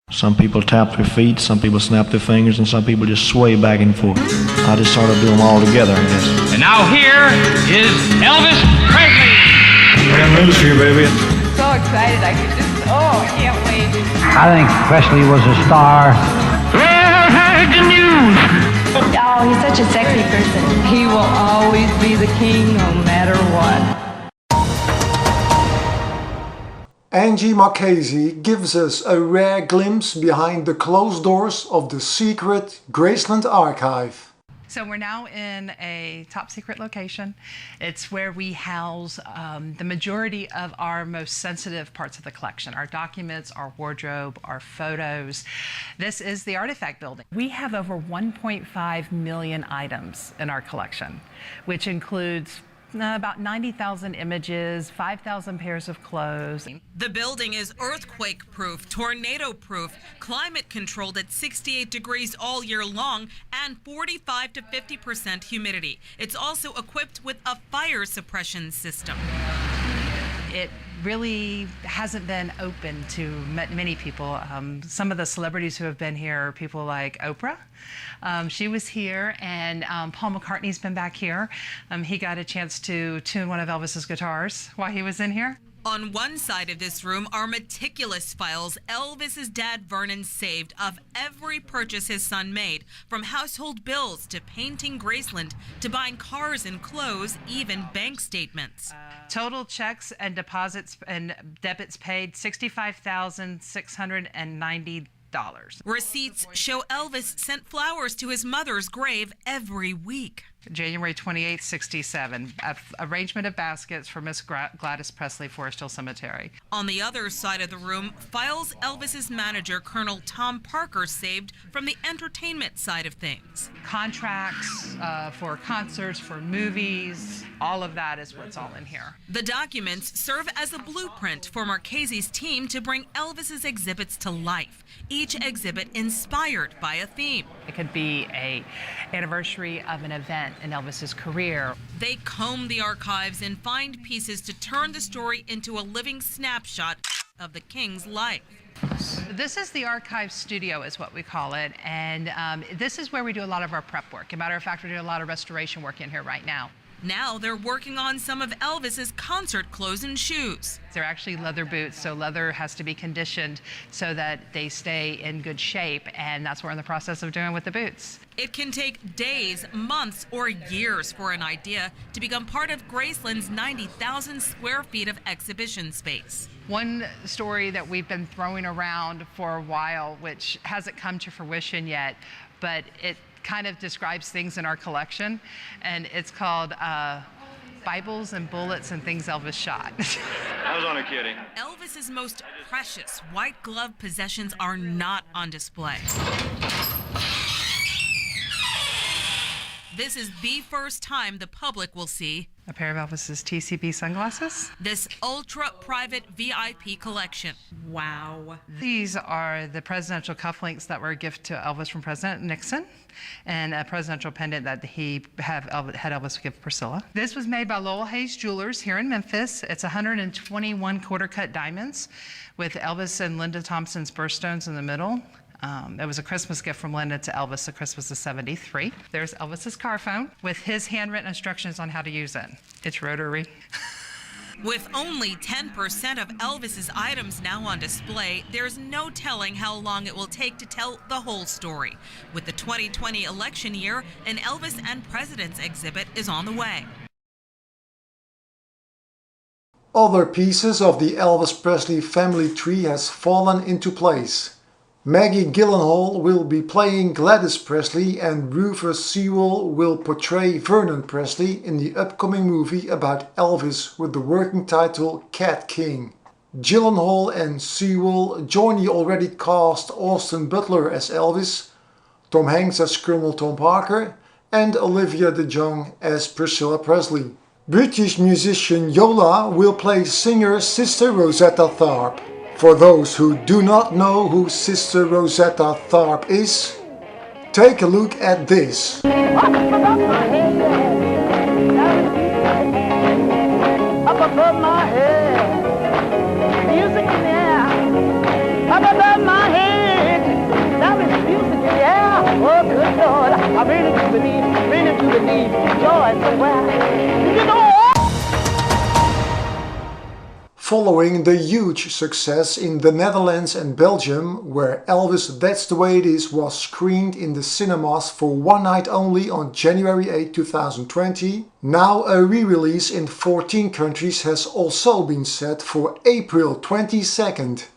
Some people tap their feet, some people snap their fingers, and some people just sway back and forth. I just sort of do them all together, I guess. And now here is Elvis Presley. I got news for you, baby. So excited, I can't wait. I think Presley was a star. Well, heard the news. Oh, he's such a sexy person. He will always be the king no matter what. Angie Marchese gives us a rare glimpse behind the closed doors of the secret Graceland archive. So we're now in a top secret location. It's where we house the majority of our most sensitive parts of the collection, our documents, our wardrobe, our photos. This is the artifact building. We have over 1.5 million items in our collection, which includes about 90,000 images, 5,000 pairs of clothes. The building is earthquake-proof, tornado-proof, climate-controlled at 68 degrees all year long, and 45 to 50% humidity. It's also equipped with a fire suppression system. It really hasn't been open to many people. Some of the celebrities who have been here are people like Oprah. She was here, and Paul McCartney's been back here. He got a chance to tune one of Elvis's guitars while he was in here. On one side of this room are meticulous files Elvis's dad Vernon saved of every purchase his son made, from household bills to painting Graceland to buying cars and clothes, even bank statements. Total checks and deposits and debits paid, $65,690. Receipts show Elvis sent flowers to his mother's grave every week. January 28, 67, arrangement of baskets for Miss Gladys Presley, Forest Hill Cemetery. On the other side of the room, files Elvis's manager, Colonel Tom Parker, saved from the entertainment side of things. Contracts for concerts, for movies, all of that is what's all in here. The documents serve as a blueprint for Marchese's team to bring Elvis's exhibits to life, each exhibit inspired by a theme. It could be an anniversary of an event in Elvis's career. They comb the archives and find pieces to turn the story into a living snapshot of the king's life. This is the archive studio, is what we call it, and this is where we do a lot of our prep work. As a matter of fact, we're doing a lot of restoration work in here right now. Now they're working on some of Elvis's concert clothes and shoes. They're actually leather boots, so leather has to be conditioned so that they stay in good shape, and that's what we're in the process of doing with the boots. It can take days, months, or years for an idea to become part of Graceland's 90,000 square feet of exhibition space. One story that we've been throwing around for a while, which hasn't come to fruition yet, but it kind of describes things in our collection, and it's called Bibles and Bullets and Things Elvis Shot. I was only kidding. Elvis's most precious white glove possessions are not on display. This is the first time the public will see a pair of Elvis's TCB sunglasses. This ultra-private VIP collection. Wow. These are the presidential cufflinks that were a gift to Elvis from President Nixon, and a presidential pendant that he had Elvis give Priscilla. This was made by Lowell Hayes Jewelers here in Memphis. It's 121 quarter-cut diamonds with Elvis and Linda Thompson's birthstones in the middle. It was a Christmas gift from Linda to Elvis at Christmas of '73. There's Elvis's car phone with his handwritten instructions on how to use it. It's rotary. With only 10% of Elvis's items now on display, there's no telling how long it will take to tell the whole story. With the 2020 election year, an Elvis and Presidents exhibit is on the way. Other pieces of the Elvis Presley family tree has fallen into place. Maggie Gyllenhaal will be playing Gladys Presley, and Rufus Sewell will portray Vernon Presley in the upcoming movie about Elvis with the working title Cat King. Gyllenhaal and Sewell join the already cast Austin Butler as Elvis, Tom Hanks as Colonel Tom Parker, and Olivia de Jong as Priscilla Presley. British musician Yola will play singer Sister Rosetta Tharpe. For those who do not know who Sister Rosetta Tharpe is, take a look at this. Up above my head, music in the air, up above my head. going somewhere. You know. Following the huge success in the Netherlands and Belgium, where Elvis That's the Way It Is was screened in the cinemas for one night only on January 8, 2020, now a re-release in 14 countries has also been set for April 22nd.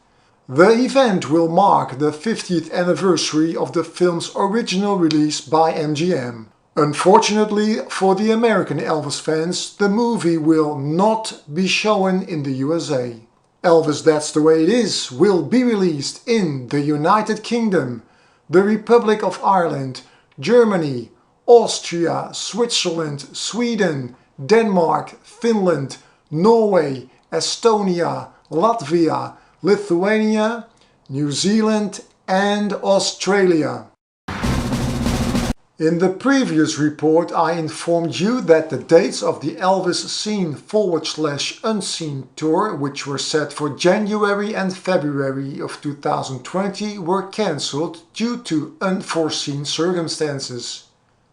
The event will mark the 50th anniversary of the film's original release by MGM. Unfortunately for the American Elvis fans, the movie will not be shown in the USA. Elvis That's the Way It Is will be released in the United Kingdom, the Republic of Ireland, Germany, Austria, Switzerland, Sweden, Denmark, Finland, Norway, Estonia, Latvia, Lithuania, New Zealand and Australia. In the previous report I informed you that the dates of the Elvis Seen/Unseen tour, which were set for January and February of 2020, were cancelled due to unforeseen circumstances.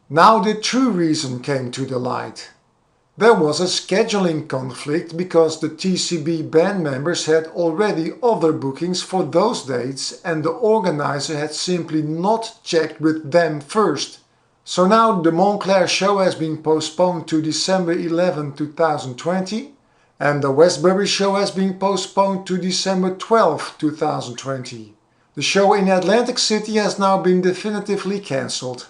Now the true reason came to the light. There was a scheduling conflict because the TCB band members had already other bookings for those dates and the organizer had simply not checked with them first. So now the Montclair show has been postponed to December 11, 2020 and the Westbury show has been postponed to December 12, 2020. The show in Atlantic City has now been definitively cancelled.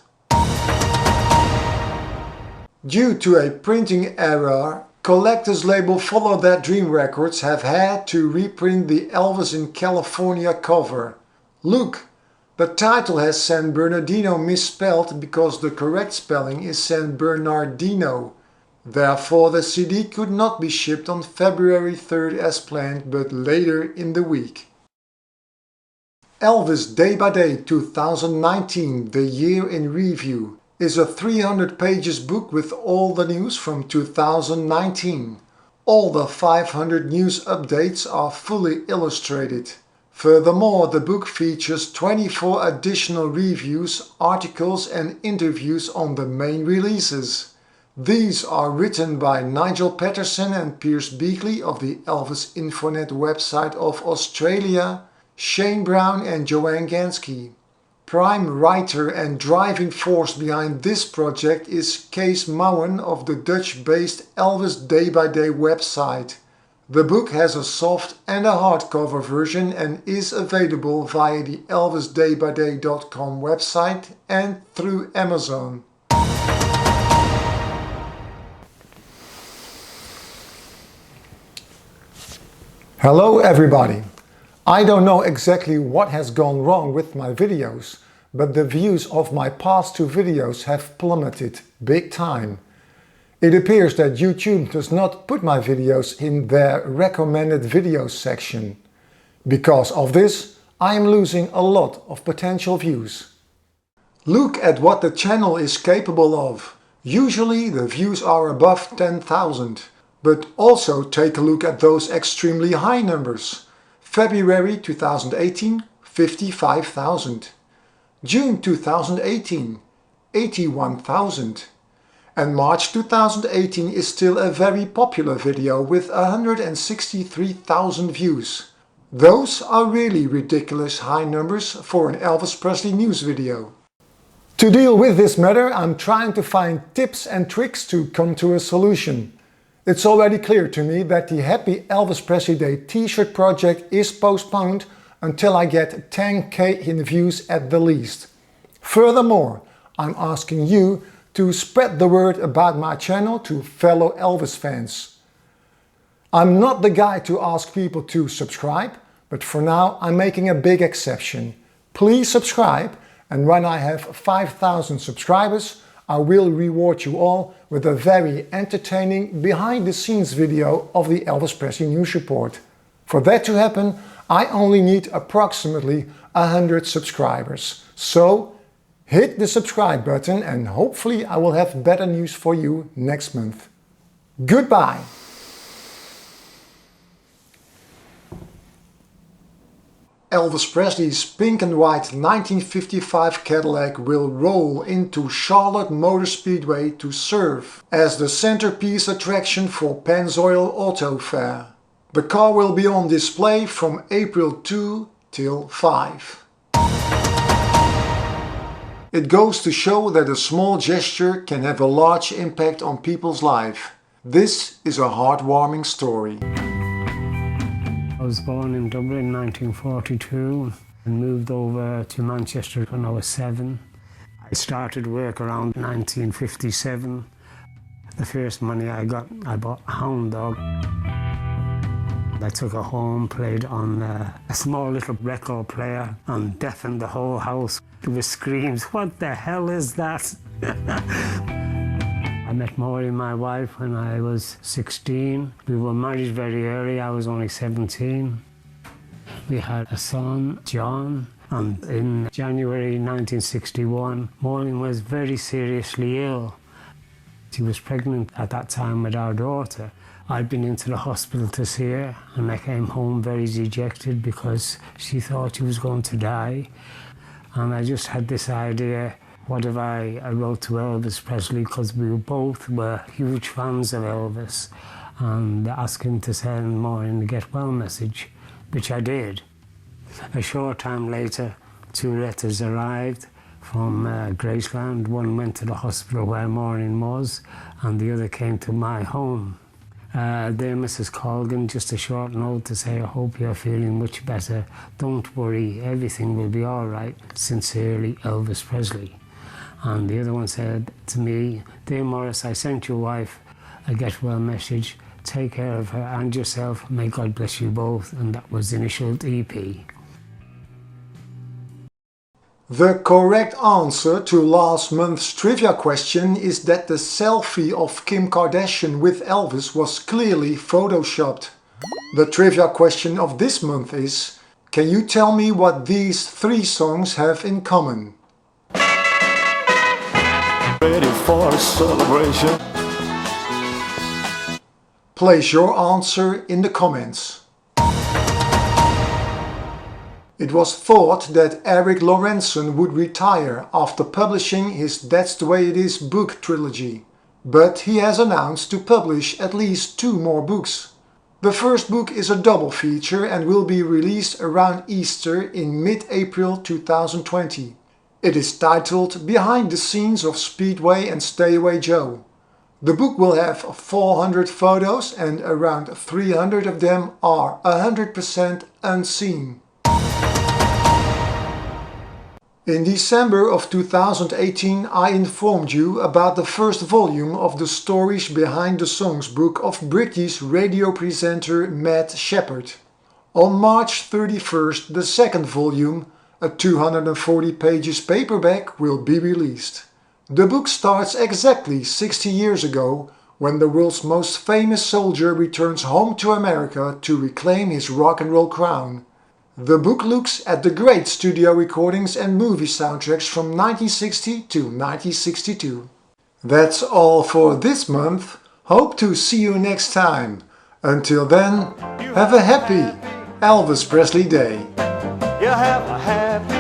Due to a printing error, collectors label Follow That Dream Records have had to reprint the Elvis in California cover. Look! The title has San Bernardino misspelled because the correct spelling is San Bernardino. Therefore the CD could not be shipped on February 3rd as planned, but later in the week. Elvis Day by Day 2019, The Year in Review, is a 300 pages book with all the news from 2019. All the 500 news updates are fully illustrated. Furthermore, the book features 24 additional reviews, articles and interviews on the main releases. These are written by Nigel Patterson and Piers Beakley of the Elvis Infonet website of Australia, Shane Brown and Joanne Gansky. Prime writer and driving force behind this project is Kees Mouwen of the Dutch-based Elvis Day by Day website. The book has a soft and a hardcover version and is available via the elvisdaybyday.com website and through Amazon. Hello everybody! I don't know exactly what has gone wrong with my videos, but the views of my past two videos have plummeted big time. It appears that YouTube does not put my videos in their recommended videos section. Because of this, I am losing a lot of potential views. Look at what the channel is capable of. Usually the views are above 10,000. But also take a look at those extremely high numbers. February 2018, 55,000. June 2018, 81,000. And March 2018 is still a very popular video with 163,000 views. Those are really ridiculous high numbers for an Elvis Presley news video. To deal with this matter, I'm trying to find tips and tricks to come to a solution. It's already clear to me that the Happy Elvis Presley Day t-shirt project is postponed until I get 10k in views at the least. Furthermore, I'm asking you to spread the word about my channel to fellow Elvis fans. I'm not the guy to ask people to subscribe, but for now I'm making a big exception. Please subscribe, and when I have 5,000 subscribers, I will reward you all with a very entertaining behind-the-scenes video of the Elvis Presley News Report. For that to happen, I only need approximately 100 subscribers. So, hit the subscribe button and hopefully I will have better news for you next month. Goodbye! Elvis Presley's pink and white 1955 Cadillac will roll into Charlotte Motor Speedway to serve as the centerpiece attraction for Pennzoil Auto Fair. The car will be on display from April 2 till 5. It goes to show that a small gesture can have a large impact on people's life. This is a heartwarming story. I was born in Dublin in 1942 and moved over to Manchester when I was 7. I started work around 1957. The first money I got, I bought a hound dog. I took her home, played on a small little record player and deafened the whole house with screams, "What the hell is that?" I met Maureen, my wife, when I was 16. We were married very early, I was only 17. We had a son, John, and in January 1961, Maureen was very seriously ill. She was pregnant at that time with our daughter. I'd been into the hospital to see her, and I came home very dejected because she thought she was going to die. And I just had this idea, what if I wrote to Elvis Presley, because we were huge fans of Elvis, and asked him to send Maureen the get well message, which I did. A short time later, 2 letters arrived from Graceland. One went to the hospital where Maureen was, and the other came to my home. Dear Mrs. Colgan, just a short note to say I hope you're feeling much better. Don't worry, everything will be all right. Sincerely, Elvis Presley. And the other one said to me, Dear Morris, I sent your wife a get well message. Take care of her and yourself. May God bless you both. And that was initialed EP. The correct answer to last month's trivia question is that the selfie of Kim Kardashian with Elvis was clearly photoshopped. The trivia question of this month is, can you tell me what these 3 songs have in common? Ready for a celebration. Place your answer in the comments. It was thought that Eric Lorentzen would retire after publishing his That's the Way It Is book trilogy, but he has announced to publish at least 2 more books. The first book is a double feature and will be released around Easter in mid-April 2020. It is titled Behind the Scenes of Speedway and Stay Away Joe. The book will have 400 photos and around 300 of them are 100% unseen. In December of 2018 I informed you about the first volume of the Stories Behind the Songs book of British radio presenter Matt Shepard. On March 31st the second volume, a 240 pages paperback, will be released. The book starts exactly 60 years ago when the world's most famous soldier returns home to America to reclaim his rock and roll crown. The book looks at the great studio recordings and movie soundtracks from 1960 to 1962. That's all for this month. Hope to see you next time. Until then, have a happy Elvis Presley Day. You have a happy